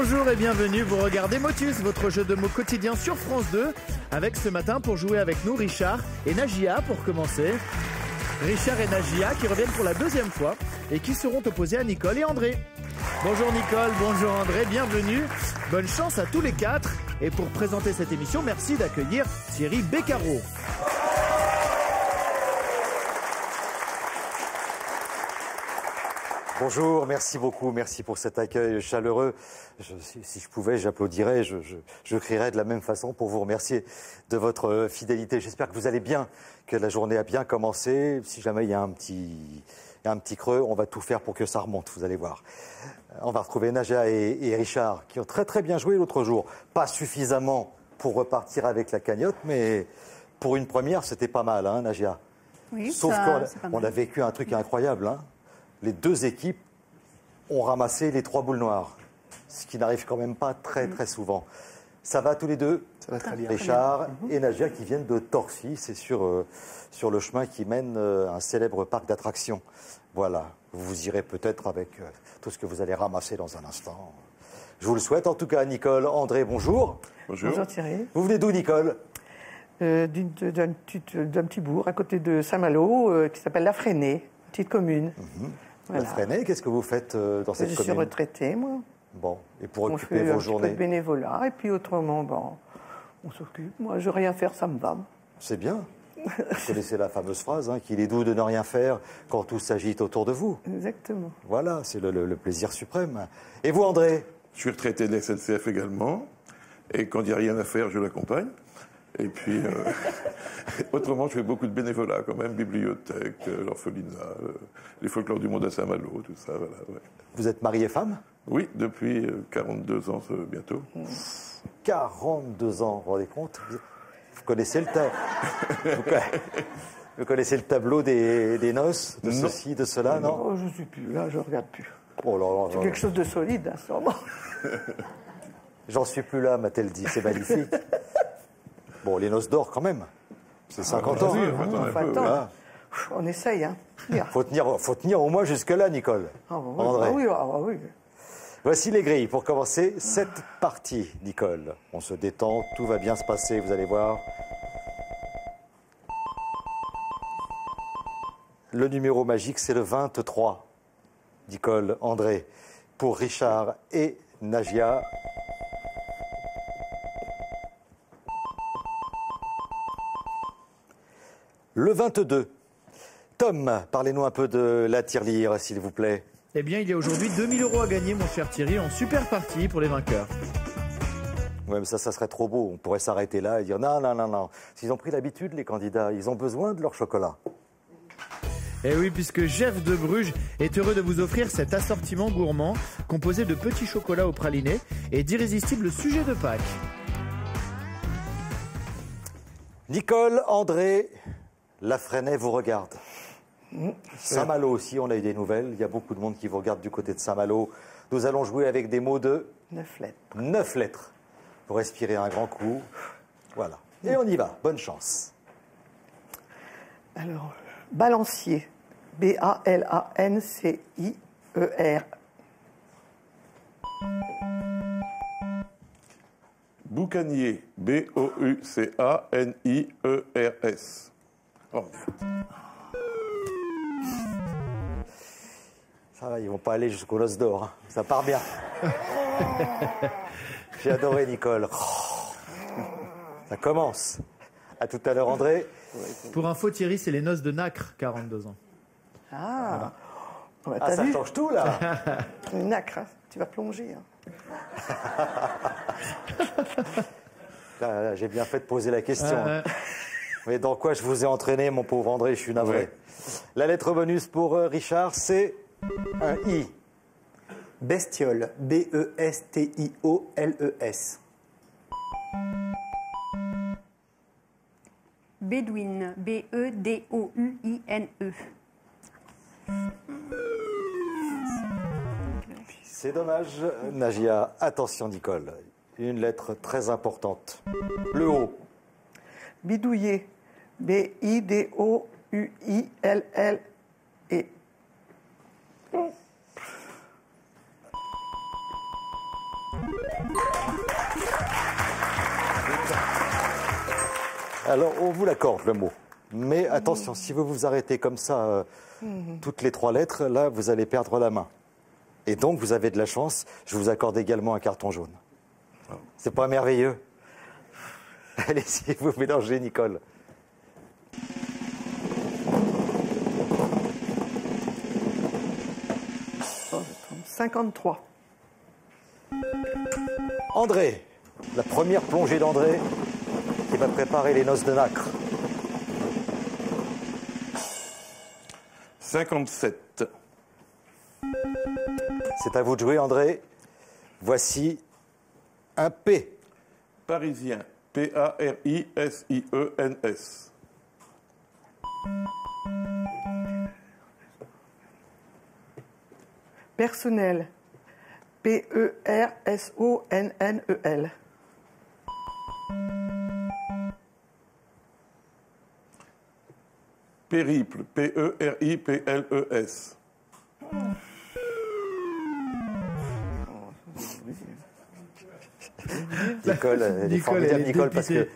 Bonjour et bienvenue, vous regardez Motus, votre jeu de mots quotidien sur France 2. Avec ce matin pour jouer avec nous Richard et Nagia pour commencer. Richard et Nagia qui reviennent pour la deuxième fois et qui seront opposés à Nicole et André. Bonjour Nicole, bonjour André, bienvenue. Bonne chance à tous les quatre. Et pour présenter cette émission, merci d'accueillir Thierry Beccaro. Bonjour, merci beaucoup, merci pour cet accueil chaleureux. Si je pouvais, j'applaudirais, je crierais de la même façon pour vous remercier de votre fidélité. J'espère que vous allez bien, que la journée a bien commencé. Si jamais il y a un petit creux, on va tout faire pour que ça remonte, vous allez voir. On va retrouver Nagia et Richard qui ont très très bien joué l'autre jour. Pas suffisamment pour repartir avec la cagnotte, mais pour une première, c'était pas mal, hein, Nagia? Oui, sauf qu'on a vécu un truc incroyable, hein. Les deux équipes ont ramassé les 3 boules noires, ce qui n'arrive quand même pas très très souvent. Ça va tous les deux? Ça va très bien. Richard et Nagia qui viennent de Torcy, c'est sur le chemin qui mène à un célèbre parc d'attractions. Voilà, vous irez peut-être avec tout ce que vous allez ramasser dans un instant. Je vous le souhaite en tout cas. Nicole, André, bonjour. Bonjour. Bonjour Thierry. Vous venez d'où, Nicole? D'un petit bourg à côté de Saint-Malo qui s'appelle La Fresnay, petite commune. Voilà. La Fresnay, qu'est-ce que vous faites dans cette commune? Je suis retraitée, moi. Bon, et pour occuper vos journées? On fait bénévolat, et puis autrement, bon, on s'occupe. Moi, je rien faire, ça me va. C'est bien. Vous connaissez la fameuse phrase, hein, qu'il est doux de ne rien faire quand tout s'agite autour de vous. Exactement. Voilà, c'est le plaisir suprême. Et vous, André? Je suis retraité de la SNCF également, et quand il n'y a rien à faire, je l'accompagne. Et puis, autrement, je fais beaucoup de bénévolat quand même, bibliothèque, l'orphelinat, les folklores du monde à Saint-Malo, tout ça, voilà. Ouais. Vous êtes marié femme? Oui, depuis 42 ans bientôt. 42 ans, vous vous rendez compte? Vous connaissez vous connaissez le tableau des noces, de ceci, de cela, non? Oh, je ne suis plus là, je ne regarde plus. Oh là là, c'est quelque chose de solide, hein, sûrement. J'en suis plus là, m'a-t-elle dit, c'est magnifique. Bon, les noces d'or quand même. C'est 50 ans. Voilà. On essaye, hein. Faut tenir au moins jusque-là, Nicole. André. Oui. Voici les grilles pour commencer cette partie, Nicole. On se détend, tout va bien se passer, vous allez voir. Le numéro magique, c'est le 23. Nicole, André, pour Richard et Nagia. Le 22. Tom, parlez-nous un peu de la tirelire, s'il vous plaît. Eh bien, il y a aujourd'hui 2000 € à gagner, mon cher Thierry, en super partie pour les vainqueurs. Oui, mais ça serait trop beau. On pourrait s'arrêter là et dire non. S'ils ont pris l'habitude, les candidats, ils ont besoin de leur chocolat. Eh oui, puisque Jeff de Bruges est heureux de vous offrir cet assortiment gourmand composé de petits chocolats au praliné et d'irrésistibles sujets de Pâques. Nicole, André, La Fresnay vous regarde. Saint-Malo aussi, on a eu des nouvelles. Il y a beaucoup de monde qui vous regarde du côté de Saint-Malo. Nous allons jouer avec des mots de 9 lettres. 9 lettres. Pour respirer un grand coup. Voilà. Et on y va. Bonne chance. Alors, balancier. B-A-L-A-N-C-I-E-R. Boucanier. B-O-U-C-A-N-I-E-R-S. Oh. Ça va, ils vont pas aller jusqu'au noces d'or. Hein. Ça part bien. J'ai adoré, Nicole. Ça commence. À tout à l'heure, André. Pour info, Thierry, c'est les noces de Nacre, 42 ans. Ah, voilà. Ça vu change tout, là. Nacre, hein. Tu vas plonger. Hein. Là, j'ai bien fait de poser la question. Mais dans quoi je vous ai entraîné, mon pauvre André, je suis navré. Ouais. La lettre bonus pour Richard, c'est un I. Bestiole. B-E-S-T-I-O-L-E-S. Bédouine. B-E-D-O-U-I-N-E. C'est dommage, Nagia. Attention, Nicole. Une lettre très importante. Le O. Bidouiller. B-I-D-O-U-I-L-L-E. Alors, on vous l'accorde, le mot. Mais attention, si vous vous arrêtez comme ça, toutes les 3 lettres, là, vous allez perdre la main. Et donc, vous avez de la chance. Je vous accorde également un carton jaune. C'est pas merveilleux? Allez-y, vous mélangez, Nicole. Oh, 53. André, la première plongée d'André qui va préparer les noces de nacre. 57. C'est à vous de jouer, André. Voici un P. Parisien. P-A-R-I-S-I-E-N-S. Personnel. P-E-R-S-O-N-N-E-L. Périple. P-E-R-I-P-L-E-S. Nicole, elle est Nicole, formidable, elle est Nicole, parce que dépitée.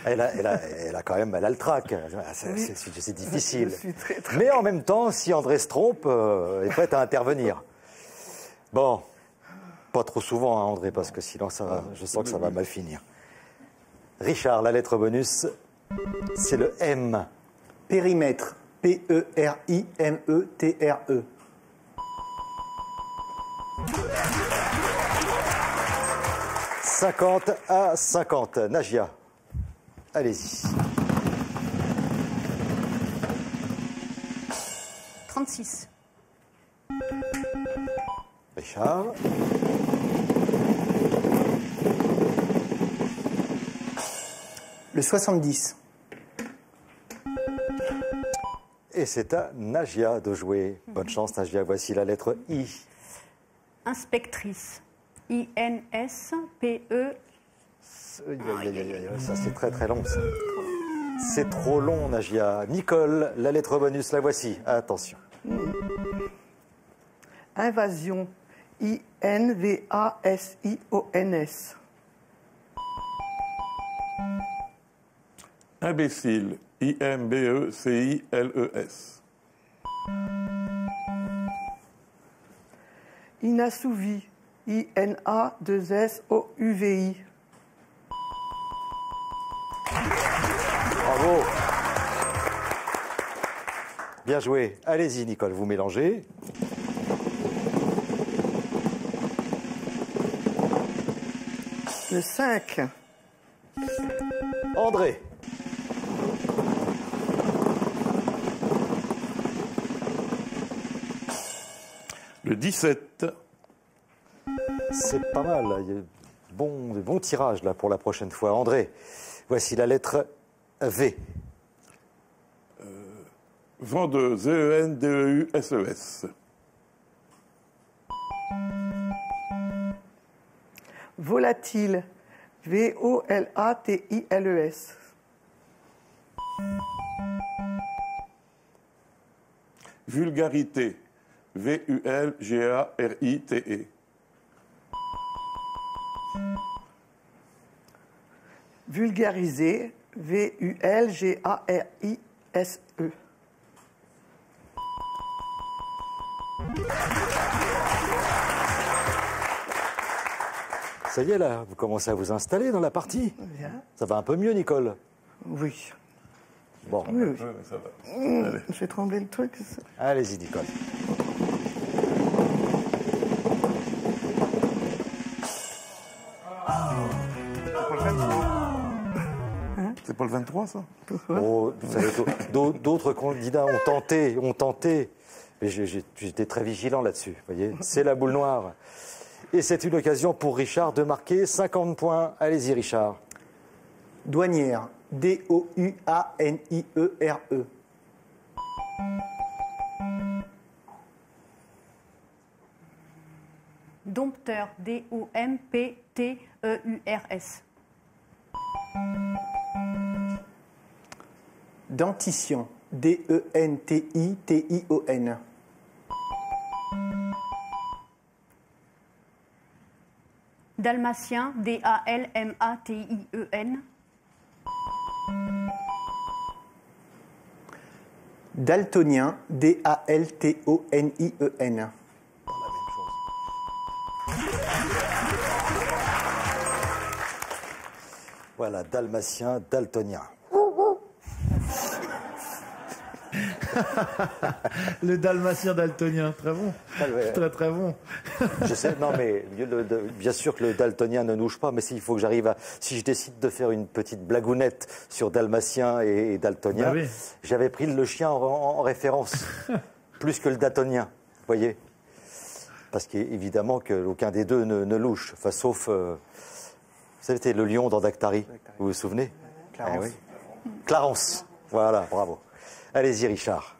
elle a quand même, elle a le trac. C'est difficile. Je suis très. Mais en même temps, si André se trompe, il est prêt à intervenir. Bon, pas trop souvent, hein, André, parce que sinon, je sens que ça va mal finir. Richard, la lettre bonus, c'est le M. Périmètre. P-E-R-I-M-E-T-R-E. « 50 à 50. Nagia, allez-y. 36. Richard. Le 70. Et c'est à Nagia de jouer. Bonne chance, Nagia. Voici la lettre I. Inspectrice. I-N-S-P-E. Ça, c'est très très long, ça. C'est trop long, Nagia. Nicole, la lettre bonus, la voici. Attention. Invasion. I-N-V-A-S-I-O-N-S. Imbécile. I-M-B-E-C-I-L-E-S. Inassouvi. I-N-A-2-S-O-U-V-I. Bravo. Bien joué. Allez-y, Nicole, vous mélangez. Le 5. André. Le 17. C'est pas mal. Il y a de bons tirages là pour la prochaine fois. André, voici la lettre V. Vendeuse. E-N-D-E-U-S-E-S. Volatile. V-O-L-A-T-I-L-E-S. Vulgarité. V-U-L-G-A-R-I-T-E. Vulgarisé. V-U-L-G-A-R-I-S-E. Ça y est là, vous commencez à vous installer dans la partie. Bien. Ça va un peu mieux, Nicole. Oui. Bon, Oui, oui. Ouais, mais ça va. Je fais trembler le truc. allez-y, Nicole. C'est pas le 23, ça? Oh, vous savez, d'autres candidats ont tenté. Mais j'étais très vigilant là-dessus. Vous voyez, c'est la boule noire. Et c'est une occasion pour Richard de marquer 50 points. Allez-y, Richard. Douanière. D-O-U-A-N-I-E-R-E. Dompteur. D-O-M-P-T-E-U-R-S. Dentition. D-E-N-T-I-T-I-O-N. Dalmatien, D-A-L-M-A-T-I-E-N. Daltonien, D-A-L-T-O-N-I-E-N. Voilà, dalmatien, daltonien. Le dalmatien daltonien, très bon. Ah, ouais. Très très bon. Je sais, non mais bien sûr que le daltonien ne nouche pas, mais s'il faut que j'arrive à... Si je décide de faire une petite blagounette sur dalmatien et daltonien, Bah oui. j'avais pris le chien en référence, plus que le daltonien, vous voyez. Parce qu'évidemment qu'aucun des deux ne louche, enfin, sauf... vous savez, c'était le lion dans Dactari, vous vous souvenez? Clarence. Eh oui. Clarence, voilà, bravo. Allez-y, Richard.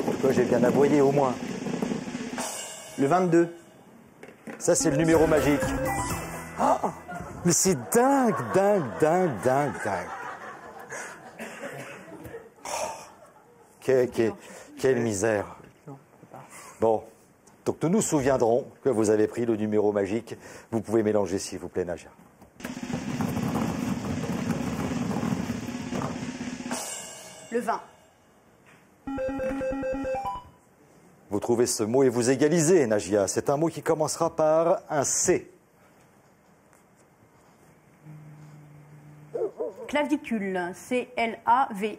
Pourquoi j'ai bien aboyé au moins? Le 22. Ça, c'est le numéro magique. Ah, mais c'est dingue, dingue, dingue, dingue, dingue. Oh, quelle misère. Bon, donc nous nous souviendrons que vous avez pris le numéro magique. Vous pouvez mélanger, s'il vous plaît, Nadia. Le 20. Vous trouvez ce mot et vous égalisez, Nagia. C'est un mot qui commencera par un C. Clavicule, C-L-A-V-I-C-U-L-E.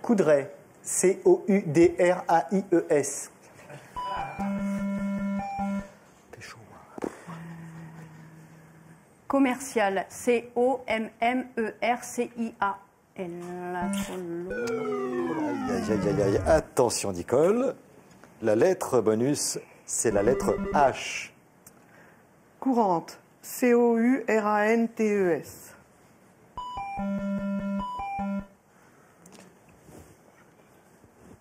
Coudray, C-O-U-D-R-A-I-E-S. Commercial, C-O-M-M-E-R-C-I-A-L. Aïe, aïe, aïe, aïe. Attention, Nicole. La lettre bonus, c'est la lettre H. Courante. C-O-U-R-A-N-T-E-S.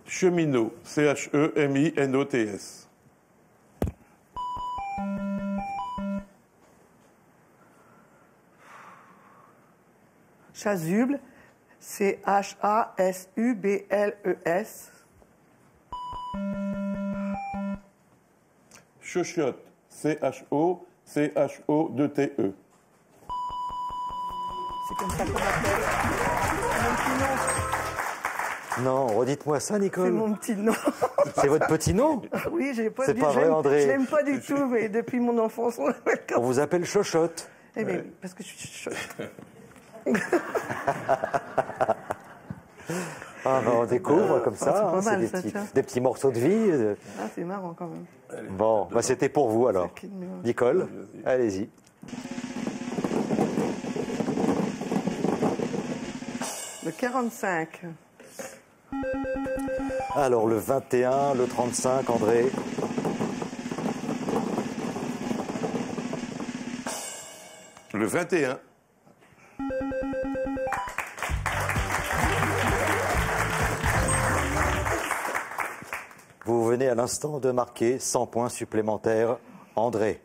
Cheminot, C-H-E-M-I-N-O-T-S. Chasuble. C-H-A-S-U-B-L-E-S. Chochotte, C-H-O-C-H-O-2-T-E. C'est comme ça qu'on m'appelle. Non, redites-moi ça, C'est Nicole. mon petit nom. C'est votre petit nom? Oui, j'ai pas C'est dit. pas vrai, André. Je l'aime pas du tout, mais depuis mon enfance, on l'appelle On comme vous appelle Chochotte. Eh bien, oui, parce que je suis chaude. Ah, ben, on découvre comme c'est ça. pas Hein, mal, c'est ça, tiens. des petits morceaux de vie. Ah, c'est marrant quand même. Bon, bah, c'était pour vous alors. Taquine, mais ouais. Nicole, allez-y. Le 45. Alors le 21, le 35, André. Le 21. Vous venez à l'instant de marquer 100 points supplémentaires, André.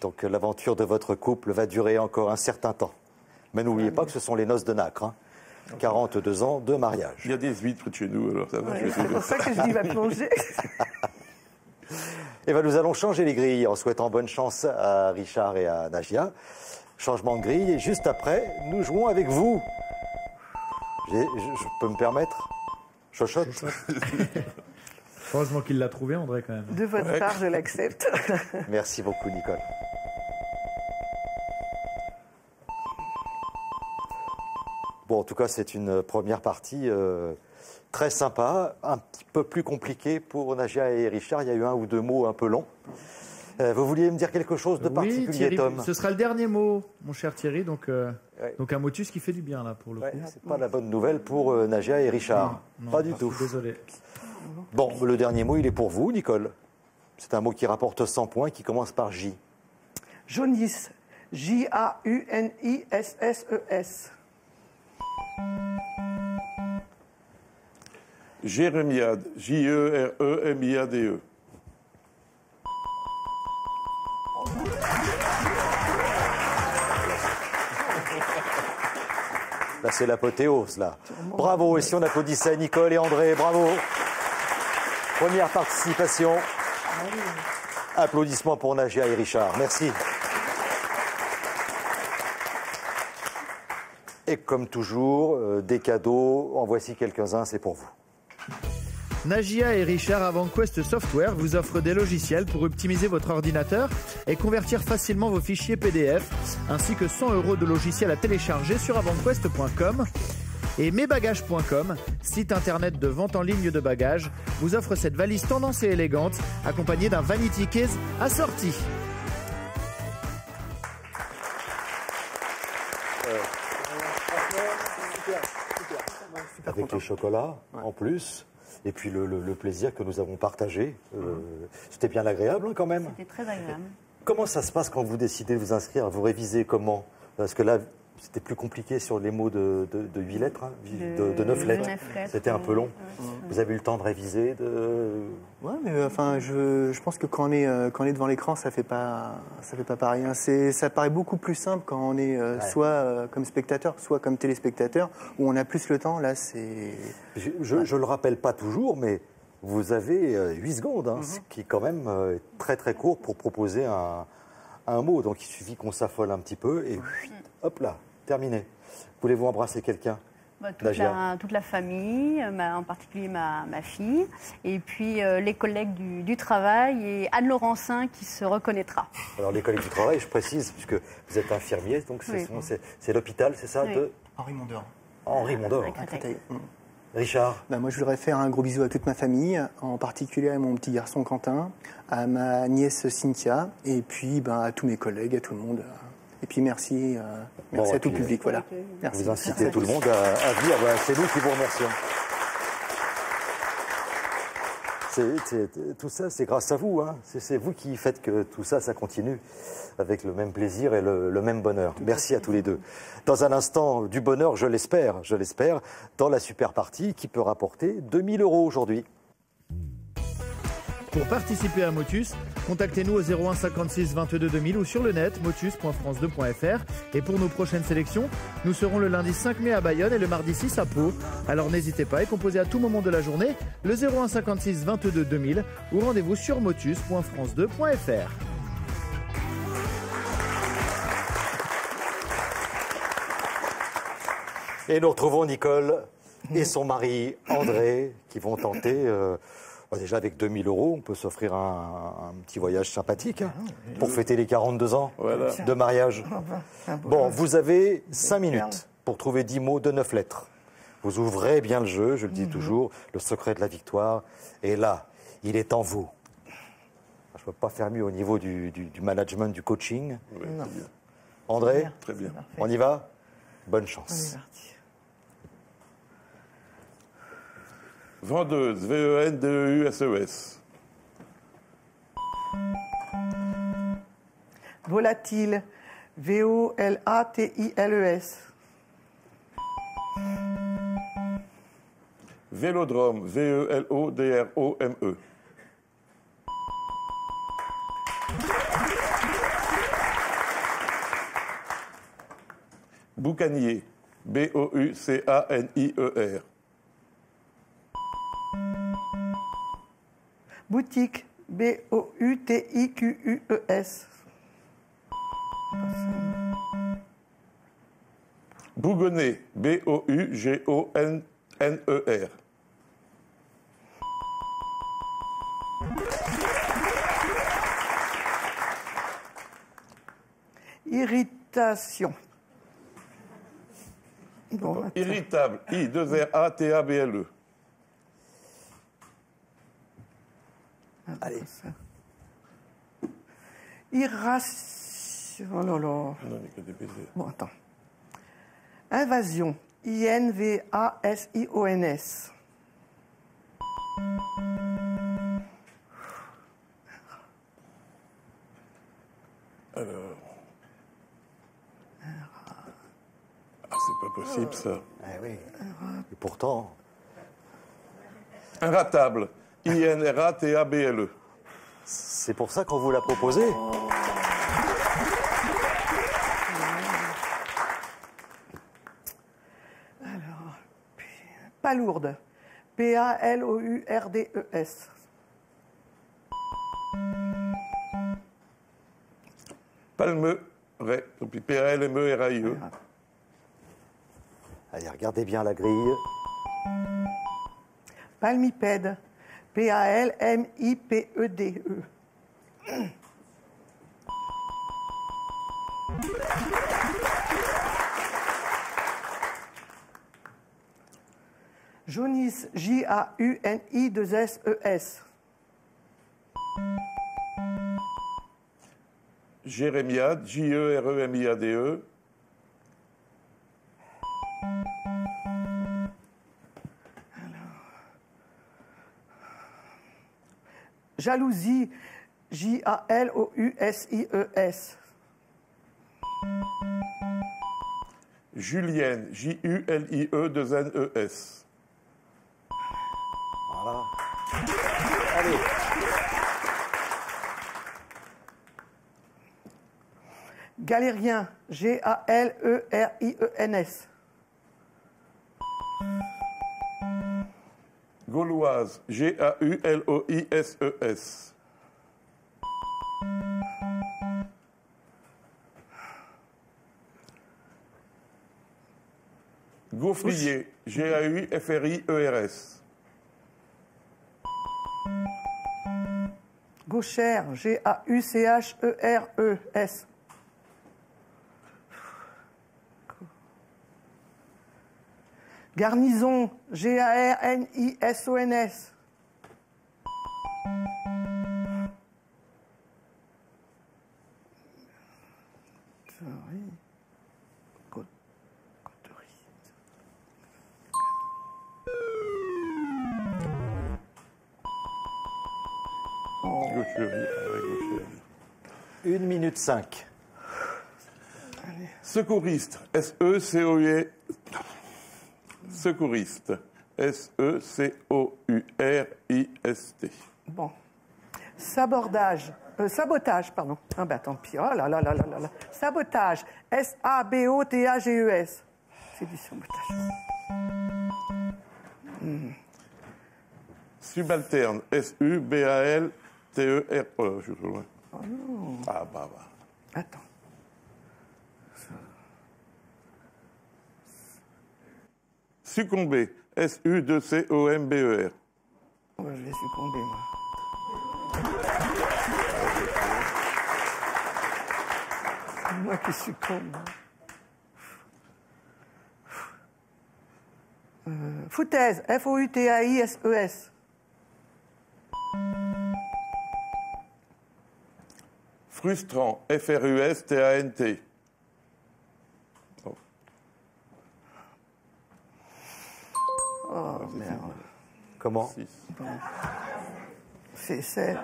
Donc l'aventure de votre couple va durer encore un certain temps. Mais n'oubliez pas que ce sont les noces de Nacre. Hein. 42 ans de mariage. Il y a des huîtres près de chez nous, alors ça va. Ouais, je vais c'est essayer pour ça que je dis va plonger. Et bien nous allons changer les grilles en souhaitant bonne chance à Richard et à Nagia. Changement de grille et juste après, nous jouons avec vous. Je peux me permettre? Chochotte. Heureusement qu'il l'a trouvé, André, quand même. De votre part, je l'accepte. Merci beaucoup, Nicole. Bon, en tout cas, c'est une première partie très sympa, un petit peu plus compliquée pour Nagia et Richard. Il y a eu un ou deux mots un peu longs. Vous vouliez me dire quelque chose de Oui, particulier, Thierry, Tom? ce sera le dernier mot, mon cher Thierry. Donc, Ouais. donc un motus qui fait du bien, là, pour le Ouais, coup. c'est pas la bonne nouvelle pour Nagia et Richard. Non, pas du je tout. suis désolé. Bon, le dernier mot, il est pour vous, Nicole. C'est un mot qui rapporte 100 points, qui commence par J. Jaunisse. J-A-U-N-I-S-S-E-S. Jérémiade, J-E-R-E-M-I-A-D-E. Là, c'est l'apothéose, là. Bravo. Et si on applaudissait Nicole et André, bravo. Première participation. Applaudissements pour Nagia et Richard. Merci. Et comme toujours, des cadeaux. En voici quelques-uns, c'est pour vous. Nagia et Richard AvantQuest Software vous offrent des logiciels pour optimiser votre ordinateur et convertir facilement vos fichiers PDF, ainsi que 100 € de logiciels à télécharger sur avantquest.com. Et mesbagages.com, site internet de vente en ligne de bagages, vous offre cette valise tendance et élégante, accompagnée d'un vanity case assorti. Avec les chocolats, en plus. Et puis le plaisir que nous avons partagé. C'était bien agréable, hein, quand même. C'était très agréable. Comment ça se passe quand vous décidez de vous inscrire? Vous révisez comment? Parce que là, c'était plus compliqué sur les mots de 8 lettres, hein, de 9 lettres. C'était un peu long. Vous avez eu le temps de réviser Ouais, mais enfin, je pense que quand on est devant l'écran, ça fait pas pareil. Hein. Ça paraît beaucoup plus simple quand on est soit comme spectateur, soit comme téléspectateur, où on a plus le temps. Là, c'est. Je le rappelle pas toujours, mais vous avez 8 secondes, hein, ce qui est quand même très très court pour proposer un mot. Donc il suffit qu'on s'affole un petit peu et hop là, terminé. Voulez-vous embrasser quelqu'un? Toute la famille, en particulier ma fille, et puis les collègues du travail et Anne Laurencin qui se reconnaîtra. Alors les collègues du travail, je précise, puisque vous êtes infirmier, donc c'est l'hôpital, c'est ça, de Henri Mondor. Henri Mondor. À Créteil. Richard? Moi, je voudrais faire un gros bisou à toute ma famille, en particulier à mon petit garçon Quentin, à ma nièce Cynthia, et puis à tous mes collègues, à tout le monde. Et puis merci à tout le public. Voilà. Merci. Vous incitez tout le monde à venir. C'est nous qui vous remercions. Tout ça, c'est grâce à vous. Hein. C'est vous qui faites que tout ça, ça continue avec le même plaisir et le même bonheur. Merci à tous les deux. Dans un instant, du bonheur, je l'espère, dans la super partie qui peut rapporter 2 000 € aujourd'hui. Pour participer à Motus, contactez-nous au 01 56 22 2000 ou sur le net motus.france2.fr. Et pour nos prochaines sélections, nous serons le lundi 5 mai à Bayonne et le mardi 6 à Pau. Alors n'hésitez pas et composez à tout moment de la journée le 01 56 22 2000 ou rendez-vous sur motus.france2.fr. Et nous retrouvons Nicole et son mari André qui vont tenter... déjà, avec 2 000 €, on peut s'offrir un petit voyage sympathique pour fêter les 42 ans de mariage. Bon, vous avez 5 minutes pour trouver 10 mots de 9 lettres. Vous ouvrez bien le jeu, je le dis toujours, le secret de la victoire. Et là, il est en vous. Je ne peux pas faire mieux au niveau du management, du coaching. Oui, André, très bien. On y va? Bonne chance. On est parti. Vendeuse, V-E-N-D-E-U-S-E-S. Volatile, V-O-L-A-T-I-L-E-S. Vélodrome, V-E-L-O-D-R-O-M-E. Boucanier, B-O-U-C-A-N-I-E-R. Boutique, B-O-U-T-I-Q-U-E-S. Bougonnet, B-O-U-G-O-N-N-E-R. Irritation. Bon, attends. Irritable, I-2-R-A-T-A-B-L-E. Allez. Irration. Oh là là. Non, mais que des baisers. Bon, attends. Invasion. I-N-V-A-S-I-O-N-S. Alors. C'est pas possible, ça. Oui. Et pourtant... Inratable, I-N-R-A-T-A-B-L-E. C'est pour ça qu'on vous l'a proposé. Palourdes. Palourdes. Palmeraie. Donc Palmeraie. Allez, regardez bien la grille. Palmipède. Palmipede. Jaunis, Jauni2SES. Jérémiade, Jeremiade. Jalousie, Jalousies. Julienne, Julie2NES. Voilà. Allez. Galérien, Galeriens. Gauloise, Gauloises. Gaufrier, Gaufriers. Gauchère, Gauchères. Garnison, Garnison. Gaucherie. 1 minute 5. Secouriste, SECOUE. Secouriste, SECOURIST. Bon. Sabotage, pardon. Ah ben tant pis. Oh là là là là là. Sabotage, SABOTAGES. C'est du sabotage. Subalterne, SUBALTER. Oh là, je suis trop loin. Oh non. Ah bah. Attends. Succomber, SUCOMBER. Oh, je vais succomber, moi. C'est moi qui succombe. Foutaise, FOUTAISES. Frustrant, FRUSTANT. Oh merde. Comment? 6. C'est.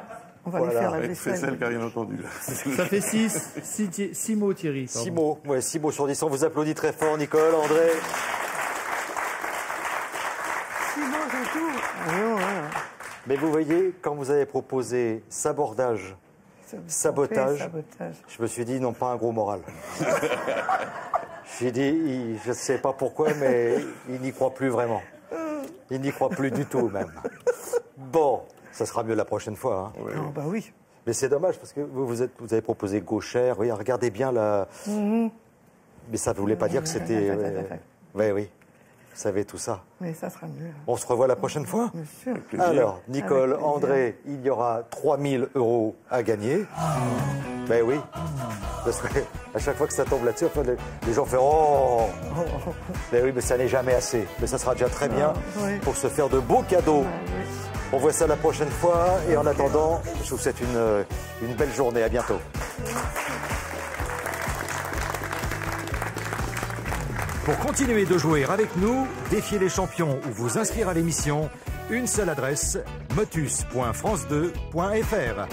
On va Voilà. lui faire la C'est vaisselle. celle qui n'a rien entendu. Là. Ça fait 6 mots, Thierry. 6 mots. Ouais, 6 mots sur 10. On vous applaudit très fort, Nicole, André. 6 mots, c'est tout. Non, non. Mais vous voyez, quand vous avez proposé sabordage, sabotage, je me suis dit, non, pas un gros moral. J'ai dit, je ne sais pas pourquoi, mais il n'y croit plus vraiment. Il n'y croit plus du tout, même. Bon, ça sera mieux la prochaine fois. Hein. Ouais. Non, bah oui. Mais c'est dommage, parce que vous avez proposé gauchère. Oui, regardez bien la... Mais ça ne voulait pas dire que c'était... Oui, oui. Vous savez tout ça. Mais ça sera mieux. On se revoit la prochaine fois. Bien sûr. Alors, Nicole, Avec plaisir. André, il y aura 3 000 € à gagner. Ben oui. Parce que à chaque fois que ça tombe là-dessus, enfin, les gens font Oh. Ben oui, mais ça n'est jamais assez. Mais ça sera déjà très bien oui. pour se faire de beaux cadeaux. Oui. On voit ça la prochaine fois. Et en attendant, je vous souhaite une belle journée. À bientôt. Pour continuer de jouer avec nous, défier les champions ou vous inscrire à l'émission, une seule adresse, motus.france2.fr.